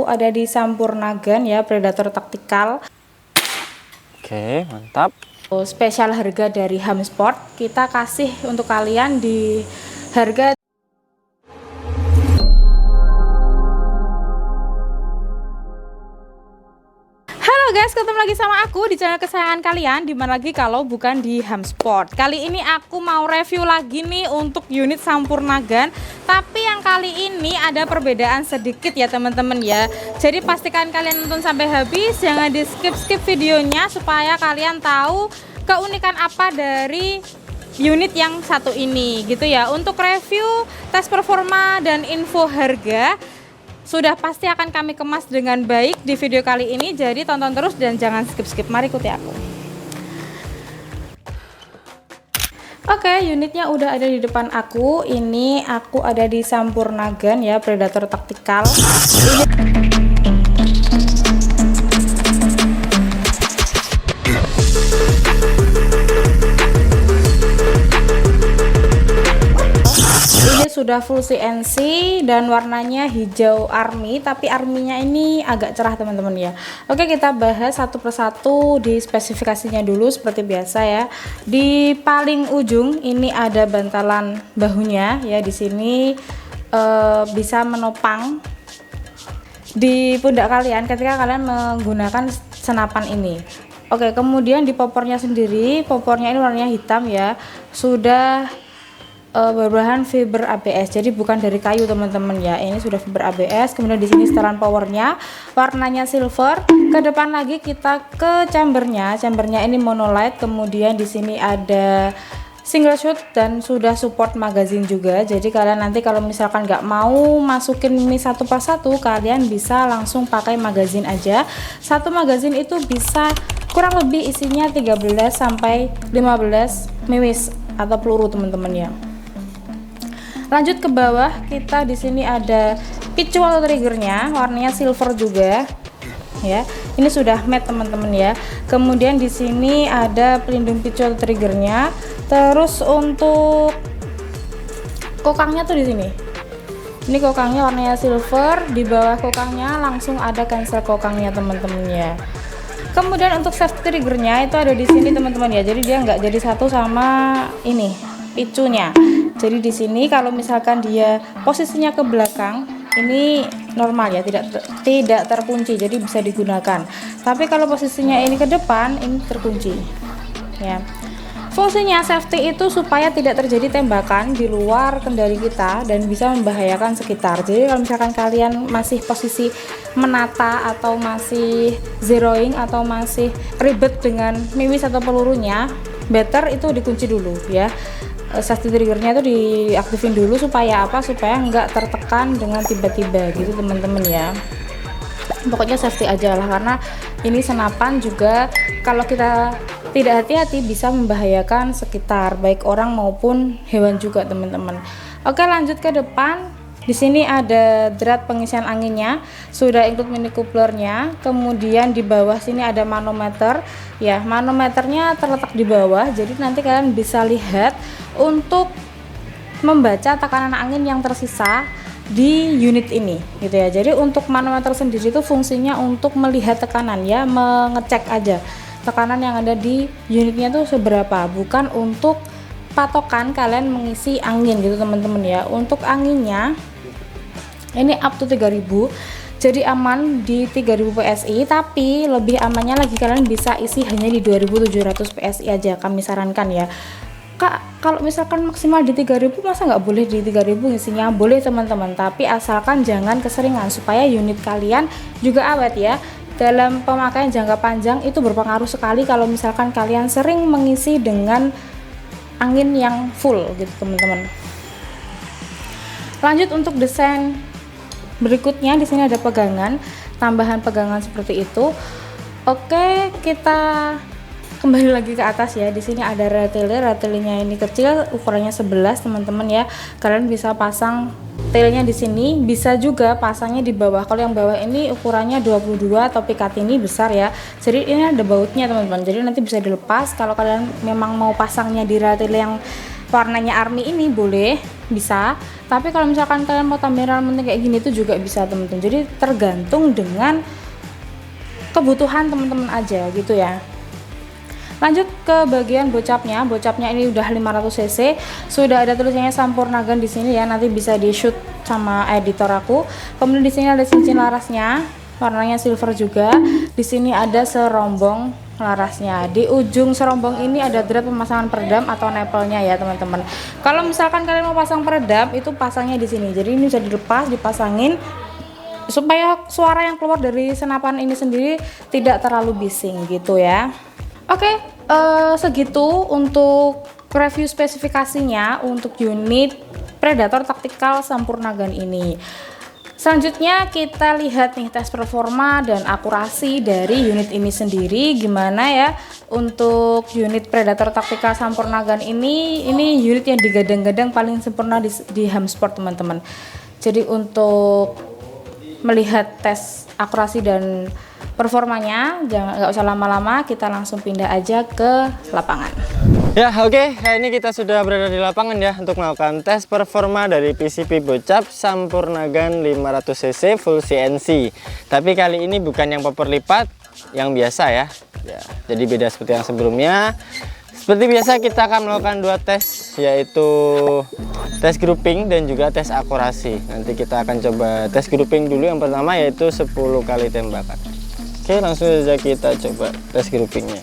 ada di Sampurnagan ya, Predator Tactical. Oke, mantap. Spesial harga dari Hamsport kita kasih untuk kalian di harga guys, ketemu lagi sama aku di channel kesayangan kalian, dimana lagi kalau bukan di Hamsport. Kali ini aku mau review lagi nih untuk unit Sampurnagan, tapi yang kali ini ada perbedaan sedikit ya teman-teman ya. Jadi pastikan kalian nonton sampai habis, jangan di skip videonya supaya kalian tahu keunikan apa dari unit yang satu ini gitu ya. Untuk review, tes performa dan info harga sudah pasti akan kami kemas dengan baik di video kali ini, jadi tonton terus dan jangan skip. Mari ikuti aku. Oke, unitnya udah ada di depan aku. Ini aku ada di Sampurnagan ya, Predator Tactical. Ini sudah full CNC dan warnanya hijau army, tapi arminya ini agak cerah teman-teman ya. Oke, kita bahas satu persatu di spesifikasinya dulu seperti biasa ya. Di paling ujung ini ada bantalan bahunya ya, di sini bisa menopang di pundak kalian ketika kalian menggunakan senapan ini. Oke, kemudian di popornya sendiri, popornya ini warnanya hitam ya, sudah berbahan fiber ABS, jadi bukan dari kayu teman-teman ya. Ini sudah fiber ABS. Kemudian di sini setelan powernya warnanya silver. Ke depan lagi kita ke chambernya ini monolight. Kemudian di sini ada single shot dan sudah support magazine juga. Jadi kalian nanti kalau misalkan nggak mau masukin ini satu persatu, kalian bisa langsung pakai magazine aja. Satu magazine itu bisa kurang lebih isinya 13 sampai 15 mimis atau peluru teman-teman ya. Lanjut ke bawah, kita di sini ada picu atau triggernya, warnanya silver juga ya. Ini sudah matte teman-teman ya. Kemudian di sini ada pelindung picu atau triggernya. Terus untuk kokangnya tuh di sini. Ini kokangnya warnanya silver. Di bawah kokangnya langsung ada cancel kokangnya teman-teman ya. Kemudian untuk safety triggernya itu ada di sini teman-teman ya. Jadi dia nggak jadi satu sama ini picunya. Jadi di sini kalau misalkan dia posisinya ke belakang, ini normal ya, tidak terkunci, jadi bisa digunakan. Tapi kalau posisinya ini ke depan, ini terkunci. Ya. Fungsinya safety itu supaya tidak terjadi tembakan di luar kendali kita dan bisa membahayakan sekitar. Jadi kalau misalkan kalian masih posisi menata atau masih zeroing atau masih ribet dengan mimis atau pelurunya, better itu dikunci dulu ya. Safety triggernya itu diaktifin dulu supaya apa? Supaya nggak tertekan dengan tiba-tiba gitu teman-teman ya. Pokoknya safety aja lah, karena ini senapan juga kalau kita tidak hati-hati bisa membahayakan sekitar, baik orang maupun hewan juga teman-teman. Oke, lanjut ke depan. Di sini ada drat pengisian anginnya, sudah include mini couplernya. Kemudian di bawah sini ada manometer ya, manometernya terletak di bawah, jadi nanti kalian bisa lihat untuk membaca tekanan angin yang tersisa di unit ini gitu ya. Jadi untuk manometer sendiri itu fungsinya untuk melihat tekanan ya, mengecek aja tekanan yang ada di unitnya tuh seberapa, bukan untuk patokan kalian mengisi angin gitu teman-teman ya. Untuk anginnya ini up to 3000, jadi aman di 3000 PSI, tapi lebih amannya lagi kalian bisa isi hanya di 2700 PSI aja, kami sarankan ya. Kak, kalau misalkan maksimal di 3000 masa nggak boleh di 3000 isinya? Boleh teman-teman, tapi asalkan jangan keseringan supaya unit kalian juga awet ya. Dalam pemakaian jangka panjang itu berpengaruh sekali kalau misalkan kalian sering mengisi dengan angin yang full gitu teman-teman. Lanjut untuk desain berikutnya, di sini ada pegangan, tambahan pegangan seperti itu. Oke, kita kembali lagi ke atas ya. Di sini ada ratelnya ini kecil, ukurannya 11 teman-teman ya. Kalian bisa pasang tailnya di sini, bisa juga pasangnya di bawah. Kalau yang bawah ini ukurannya 22, atau pikat ini besar ya. Jadi ini ada bautnya teman-teman. Jadi nanti bisa dilepas kalau kalian memang mau pasangnya di ratel yang warnanya army ini boleh, bisa. Tapi kalau misalkan kalian mau tambahin ornamental kayak gini tuh juga bisa teman-teman. Jadi tergantung dengan kebutuhan teman-teman aja gitu ya. Lanjut ke bagian bocapnya. Bocapnya ini udah 500 cc. Sudah ada tulisannya Sampurnagan di sini ya. Nanti bisa di shoot sama editor aku. Kemudian di sini ada cincin larasnya, warnanya silver juga. Di sini ada serombong larasnya. Di ujung serombong ini ada drat pemasangan peredam atau nepelnya ya teman-teman. Kalau misalkan kalian mau pasang peredam, itu pasangnya di sini. Jadi ini bisa dilepas, dipasangin supaya suara yang keluar dari senapan ini sendiri tidak terlalu bising gitu ya. Oke, segitu untuk review spesifikasinya untuk unit Predator Tactical Sampurnagan ini. Selanjutnya kita lihat nih tes performa dan akurasi dari unit ini sendiri gimana ya. Untuk unit Predator Tactical Sampurnagan ini unit yang digadang-gadang paling sempurna di Hamsport teman-teman. Jadi untuk melihat tes akurasi dan performanya nggak usah lama-lama, kita langsung pindah aja ke lapangan. Ya oke, ini kita sudah berada di lapangan ya untuk melakukan tes performa dari PCP Bocap Sampurnagan 500cc full CNC. Tapi kali ini bukan yang popor lipat, yang biasa ya. Jadi beda seperti yang sebelumnya. Seperti biasa kita akan melakukan 2 tes, yaitu tes grouping dan juga tes akurasi. Nanti kita akan coba tes grouping dulu. Yang pertama yaitu 10 kali tembakan. Oke, langsung saja kita coba tes groupingnya.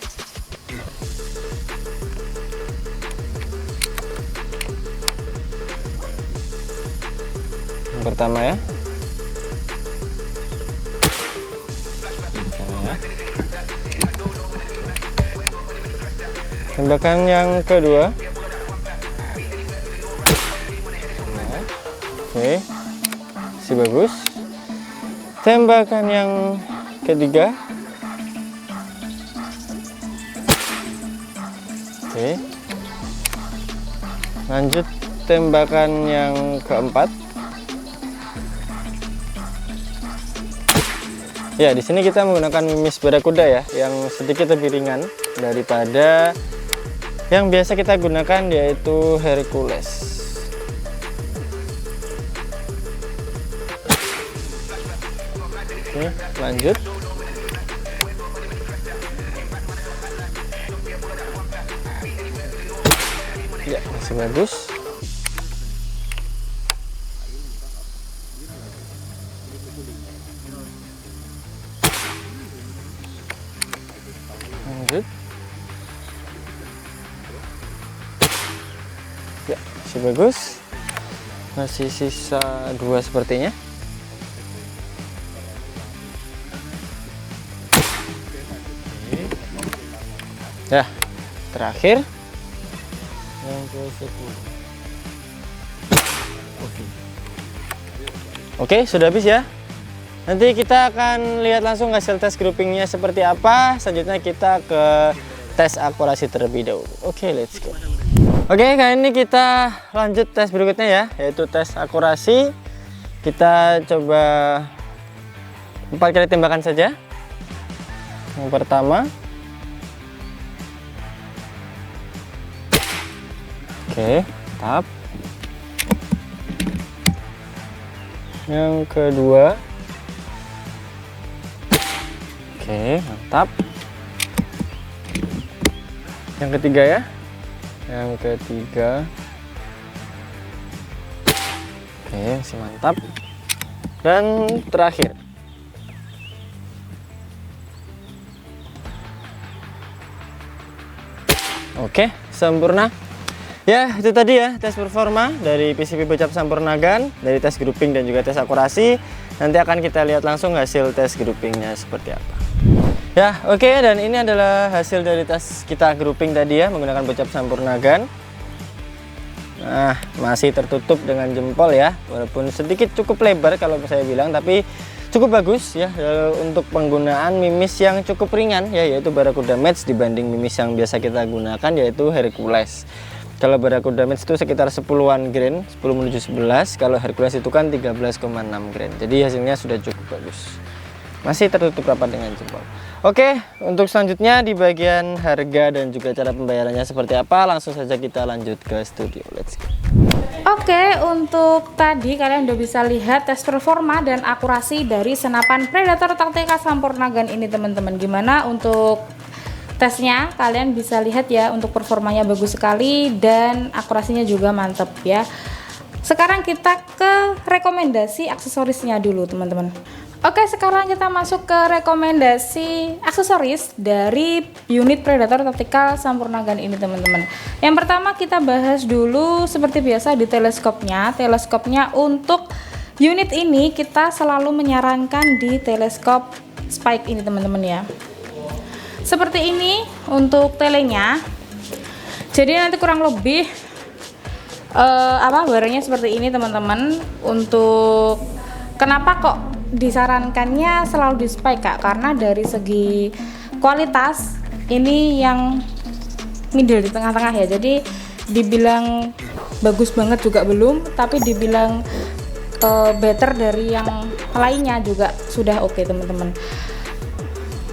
Yang pertama ya. Tembakan yang kedua. Oke, masih bagus. Tembakan yang ketiga. Oke, lanjut tembakan yang keempat. Ya, di sini kita menggunakan mimis barakuda ya, yang sedikit lebih ringan daripada yang biasa kita gunakan, yaitu Hercules. Oke, lanjut. Ya, masih bagus. Lanjut. Ya, masih bagus. Masih sisa 2 sepertinya. Ya, terakhir yang ke-10. Oke, sudah habis ya. Nanti kita akan lihat langsung hasil tes groupingnya seperti apa. Selanjutnya kita ke tes akurasi terlebih dahulu. Oke, let's go. Oke, kali ini kita lanjut tes berikutnya ya, yaitu tes akurasi. Kita coba 4 kali tembakan saja. Yang pertama. Oke, mantap. Yang kedua. Oke, mantap. Yang ketiga ya. Yang ketiga. Oke, masih mantap. Dan terakhir. Oke, sempurna. Ya, itu tadi ya tes performa dari PCP Bocap Sampurnagan, dari tes grouping dan juga tes akurasi. Nanti akan kita lihat langsung hasil tes groupingnya seperti apa. Ya, oke, dan ini adalah hasil dari tes kita grouping tadi ya, menggunakan Bocap Sampurnagan. Nah, masih tertutup dengan jempol ya, walaupun sedikit cukup lebar kalau saya bilang, tapi cukup bagus ya untuk penggunaan mimis yang cukup ringan ya, yaitu Barakuda Match dibanding mimis yang biasa kita gunakan, yaitu Hercules. Kalau Barakuda Match itu sekitar 10-an grain, 10 menuju 11. Kalau Hercules itu kan 13,6 grain. Jadi hasilnya sudah cukup bagus. Masih tertutup rapat dengan jempol. Oke, untuk selanjutnya di bagian harga dan juga cara pembayarannya seperti apa, langsung saja kita lanjut ke studio. Let's go. Oke, untuk tadi kalian udah bisa lihat tes performa dan akurasi dari senapan Predator Tactical Sampurna Gun ini teman-teman. Gimana untuk tesnya? Kalian bisa lihat ya, untuk performanya bagus sekali dan akurasinya juga mantep ya. Sekarang kita ke rekomendasi aksesorisnya dulu teman-teman. Oke, sekarang kita masuk ke rekomendasi aksesoris dari unit Predator Tactical Sampurna Gun ini teman-teman. Yang pertama kita bahas dulu seperti biasa di teleskopnya. Teleskopnya untuk unit ini kita selalu menyarankan di teleskop Spike ini teman-teman ya. Seperti ini untuk telenya. Jadi nanti kurang lebih barangnya seperti ini teman-teman. Untuk kenapa kok disarankannya selalu di Spike Kak? Karena dari segi kualitas ini yang middle di tengah-tengah ya. Jadi dibilang bagus banget juga belum, tapi dibilang better dari yang lainnya juga sudah oke teman-teman.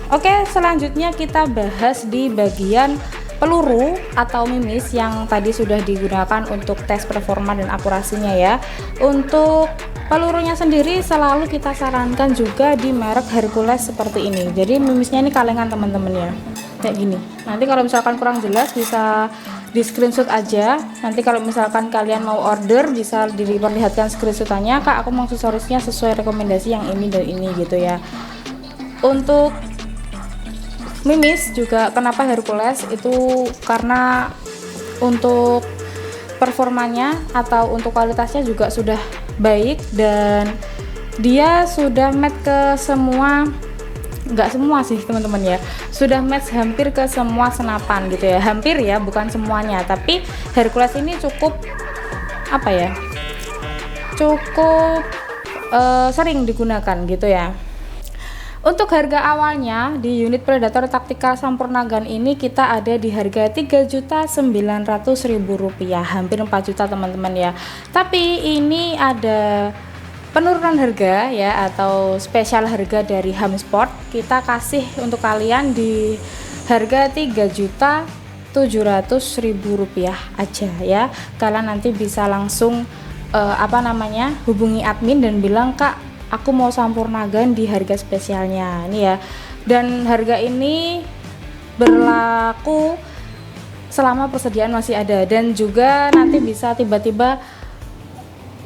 Oke, selanjutnya kita bahas di bagian peluru atau mimis yang tadi sudah digunakan untuk tes performa dan akurasinya ya. Untuk pelurunya sendiri selalu kita sarankan juga di merek Hercules seperti ini. Jadi mimisnya ini kalengan teman-teman ya, kayak gini. Nanti kalau misalkan kurang jelas bisa di screenshot aja. Nanti kalau misalkan kalian mau order bisa diperlihatkan screenshotannya, Kak aku mau aksesorisnya sesuai rekomendasi yang ini dan ini gitu ya. Untuk mimis juga kenapa Hercules itu karena untuk performanya atau untuk kualitasnya juga sudah baik dan dia sudah match ke semua, nggak semua sih teman-teman ya, sudah match hampir ke semua senapan gitu ya, hampir ya, bukan semuanya, tapi Hercules ini cukup apa ya, cukup sering digunakan gitu ya. Untuk harga awalnya di unit Predator Tactical Sampurna Gun ini kita ada di harga Rp3.900.000, hampir 4 juta teman-teman ya. Tapi ini ada penurunan harga ya, atau spesial harga dari Hamsport. Kita kasih untuk kalian di harga Rp3.700.000 aja ya. Kalian nanti bisa langsung hubungi admin dan bilang, Kak aku mau Sampurna Gun di harga spesialnya ini ya. Dan harga ini berlaku selama persediaan masih ada, dan juga nanti bisa tiba-tiba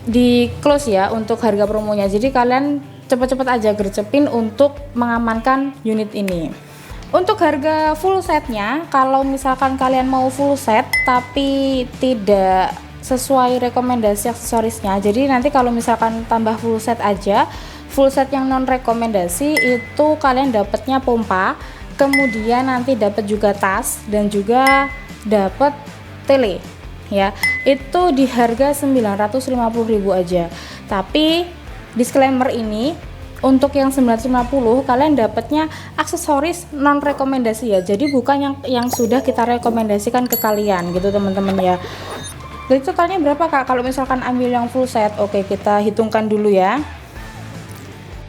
di close ya untuk harga promonya. Jadi kalian cepet-cepet aja gercepin untuk mengamankan unit ini. Untuk harga full setnya, kalau misalkan kalian mau full set tapi tidak sesuai rekomendasi aksesorisnya, jadi nanti kalau misalkan tambah full set aja, full set yang non rekomendasi itu kalian dapatnya pompa, kemudian nanti dapat juga tas dan juga dapat tele ya, itu di harga 950.000 aja. Tapi disclaimer ini untuk yang 950 kalian dapatnya aksesoris non rekomendasi ya, jadi bukan yang sudah kita rekomendasikan ke kalian gitu teman-teman ya. Jadi totalnya berapa Kak kalau misalkan ambil yang full set? Oke, kita hitungkan dulu ya.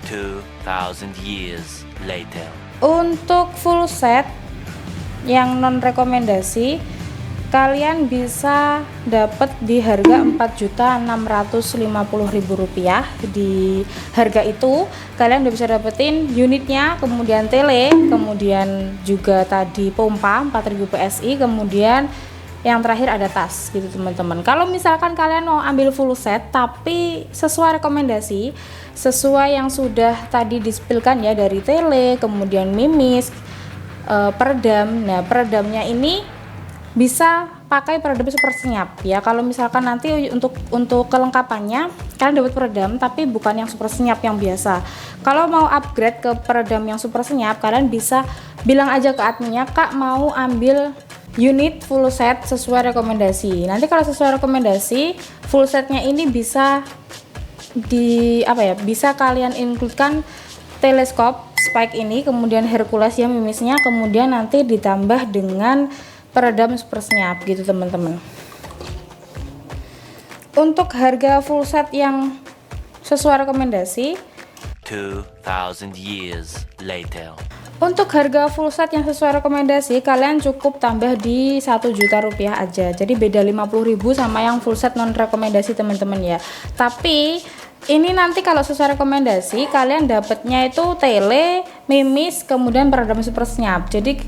2000 years later. Untuk full set yang non rekomendasi kalian bisa dapat di harga Rp4.650.000. Di harga itu kalian udah bisa dapetin unitnya, kemudian tele, kemudian juga tadi pompa 4000 PSI, kemudian yang terakhir ada tas gitu teman-teman. Kalau misalkan kalian mau ambil full set tapi sesuai rekomendasi, sesuai yang sudah tadi dispilkan ya, dari tele, kemudian mimis, peredam. Nah peredamnya ini bisa pakai peredam super senyap ya. Kalau misalkan nanti untuk kelengkapannya kalian dapat peredam tapi bukan yang super senyap yang biasa. Kalau mau upgrade ke peredam yang super senyap, kalian bisa bilang aja ke adminnya, Kak mau ambil unit full set sesuai rekomendasi. Nanti kalau sesuai rekomendasi, full setnya ini bisa bisa kalian includekan teleskop Spike ini, kemudian Hercules ya mimisnya, kemudian nanti ditambah dengan peredam super senyap gitu teman-teman. Untuk harga full set yang sesuai rekomendasi 2000 years later. Untuk harga full set yang sesuai rekomendasi, kalian cukup tambah di 1 juta rupiah aja. Jadi beda 50.000 sama yang full set non rekomendasi teman-teman ya. Tapi ini nanti kalau sesuai rekomendasi kalian dapatnya itu tele, mimis, kemudian peredam super senyap. Jadi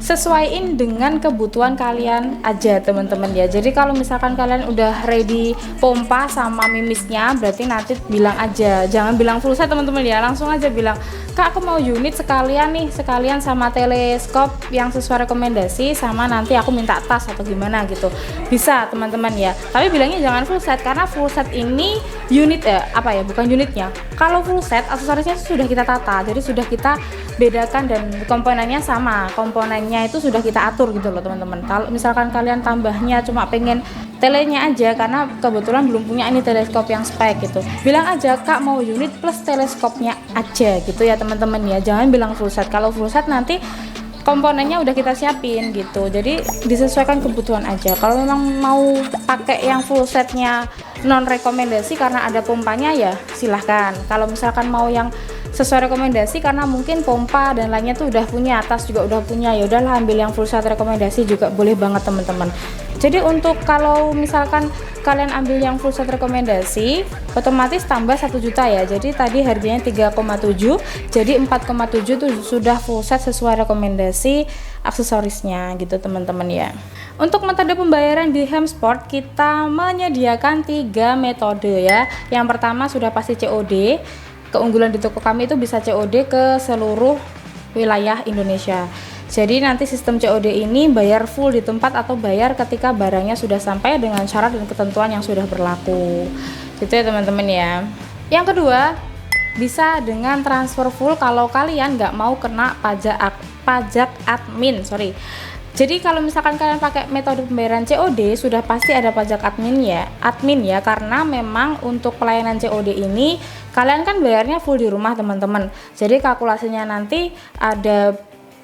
sesuaiin dengan kebutuhan kalian aja teman-teman ya. Jadi kalau misalkan kalian udah ready pompa sama mimisnya, berarti nanti bilang aja, jangan bilang full set teman-teman ya, langsung aja bilang, Kak aku mau unit sekalian nih, sekalian sama teleskop yang sesuai rekomendasi, sama nanti aku minta tas atau gimana gitu, bisa teman-teman ya. Tapi bilangnya jangan full set, karena full set ini unit bukan unitnya. Kalau full set aksesorisnya sudah kita tata, jadi sudah kita bedakan dan komponennya sama, komponennya itu sudah kita atur gitu loh teman-teman. Kalau misalkan kalian tambahnya cuma pengen telenya aja karena kebetulan belum punya ini teleskop yang spek gitu, bilang aja Kak mau unit plus teleskopnya aja gitu ya teman-teman ya, jangan bilang full set. Kalau full set nanti komponennya udah kita siapin gitu, jadi disesuaikan kebutuhan aja. Kalau memang mau pakai yang full setnya non rekomendasi karena ada pompanya ya silahkan. Kalau misalkan mau yang sesuai rekomendasi karena mungkin pompa dan lainnya tuh udah punya, atas juga udah punya, ya udahlah ambil yang full set rekomendasi juga boleh banget teman-teman. Jadi untuk kalau misalkan kalian ambil yang full set rekomendasi otomatis tambah 1 juta ya. Jadi tadi harganya 3,7, jadi 4,7 tuh sudah full set sesuai rekomendasi aksesorisnya gitu teman-teman ya. Untuk metode pembayaran di Hemsport kita menyediakan 3 metode ya. Yang pertama sudah pasti COD. Keunggulan di toko kami itu bisa COD ke seluruh wilayah Indonesia. Jadi nanti sistem COD ini bayar full di tempat atau bayar ketika barangnya sudah sampai dengan syarat dan ketentuan yang sudah berlaku. Gitu ya teman-teman ya. Yang kedua, bisa dengan transfer full kalau kalian nggak mau kena pajak admin. Jadi kalau misalkan kalian pakai metode pembayaran COD sudah pasti ada pajak admin ya, karena memang untuk pelayanan COD ini kalian kan bayarnya full di rumah teman-teman. Jadi kalkulasinya nanti ada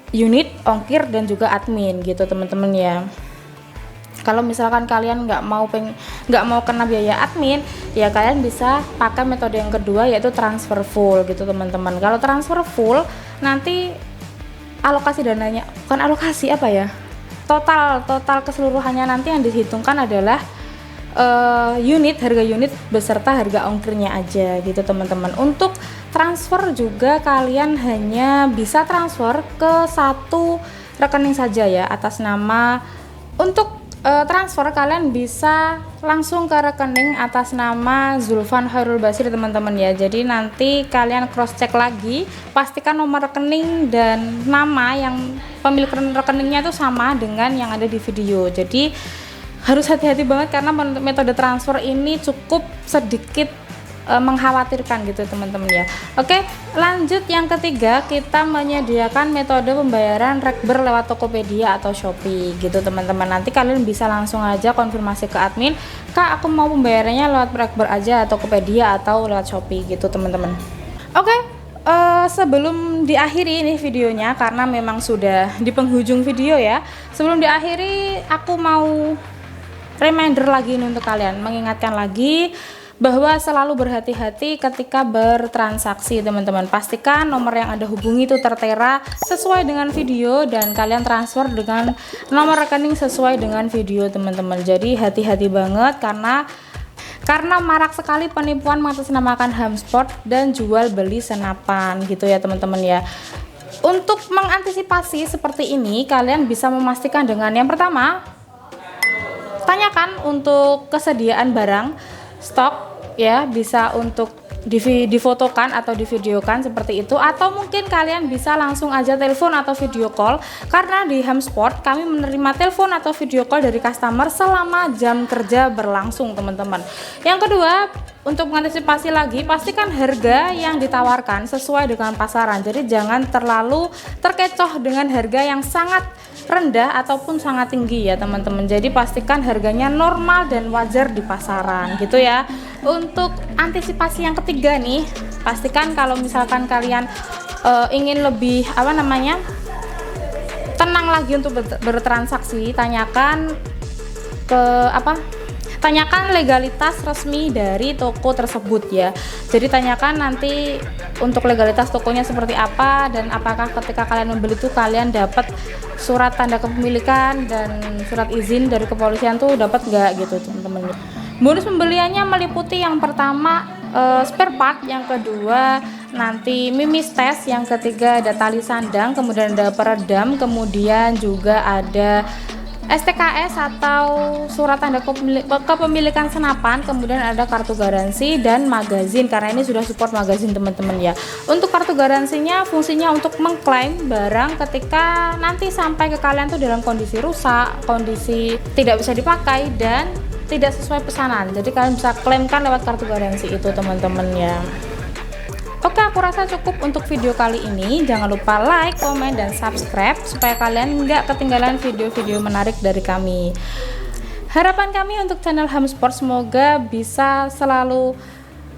unit, ongkir dan juga admin gitu teman-teman ya. Kalau misalkan kalian nggak mau kena biaya admin, ya kalian bisa pakai metode yang kedua yaitu transfer full gitu teman-teman. Kalau transfer full nanti alokasi dananya, bukan alokasi total keseluruhannya nanti yang dihitungkan adalah harga unit beserta harga ongkirnya aja gitu teman-teman. Untuk transfer juga kalian hanya bisa transfer ke satu rekening saja ya atas nama. Untuk transfer kalian bisa langsung ke rekening atas nama Zulfan Hairul Basir teman-teman ya. Jadi nanti kalian cross check lagi, pastikan nomor rekening dan nama yang pemilik rekeningnya itu sama dengan yang ada di video. Jadi harus hati-hati banget karena metode transfer ini cukup sedikit mengkhawatirkan gitu teman-teman ya. Oke, lanjut yang ketiga, kita menyediakan metode pembayaran rekber lewat Tokopedia atau Shopee gitu teman-teman. Nanti kalian bisa langsung aja konfirmasi ke admin, Kak aku mau pembayarannya lewat rekber aja, Tokopedia atau lewat Shopee gitu teman-teman. Oke, sebelum diakhiri ini videonya karena memang sudah di penghujung video ya. Sebelum diakhiri aku mau reminder lagi nih untuk kalian, mengingatkan lagi bahwa selalu berhati-hati ketika bertransaksi teman-teman. Pastikan nomor yang Anda hubungi itu tertera sesuai dengan video dan kalian transfer dengan nomor rekening sesuai dengan video teman-teman. Jadi hati-hati banget karena marak sekali penipuan mengatasnamakan Hemsport dan jual beli senapan gitu ya teman-teman ya. Untuk mengantisipasi seperti ini kalian bisa memastikan dengan yang pertama, tanyakan untuk kesediaan barang stok ya, bisa untuk difotokan atau divideokan seperti itu, atau mungkin kalian bisa langsung aja telepon atau video call karena di Hemsport kami menerima telepon atau video call dari customer selama jam kerja berlangsung teman-teman. Yang kedua, untuk mengantisipasi lagi, pastikan harga yang ditawarkan sesuai dengan pasaran. Jadi jangan terlalu terkecoh dengan harga yang sangat rendah ataupun sangat tinggi ya teman-teman. Jadi pastikan harganya normal dan wajar di pasaran gitu ya. Untuk antisipasi yang ketiga nih, pastikan kalau misalkan kalian ingin lebih tenang lagi untuk bertransaksi, tanyakan legalitas resmi dari toko tersebut ya. Jadi tanyakan nanti untuk legalitas tokonya seperti apa, dan apakah ketika kalian membeli itu kalian dapat surat tanda kepemilikan dan surat izin dari kepolisian tuh dapat nggak gitu teman-teman. Bonus pembeliannya meliputi yang pertama spare part, yang kedua nanti mimis tes, yang ketiga ada tali sandang, kemudian ada peredam, kemudian juga ada STKS atau surat tanda kepemilikan senapan, kemudian ada kartu garansi dan magazin, karena ini sudah support magazin teman-teman ya. Untuk kartu garansinya fungsinya untuk mengklaim barang ketika nanti sampai ke kalian tuh dalam kondisi rusak, kondisi tidak bisa dipakai dan tidak sesuai pesanan. Jadi kalian bisa klaimkan lewat kartu garansi itu teman-teman ya. Oke, aku rasa cukup untuk video kali ini. Jangan lupa like, komen, dan subscribe supaya kalian nggak ketinggalan video-video menarik dari kami. Harapan kami untuk channel Hamsport semoga bisa selalu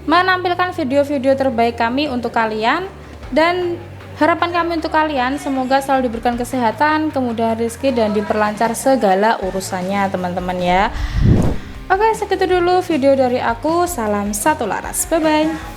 menampilkan video-video terbaik kami untuk kalian, dan harapan kami untuk kalian semoga selalu diberikan kesehatan, kemudahan rezeki, dan diperlancar segala urusannya teman-teman ya. Oke, segitu dulu video dari aku. Salam satu laras. Bye-bye.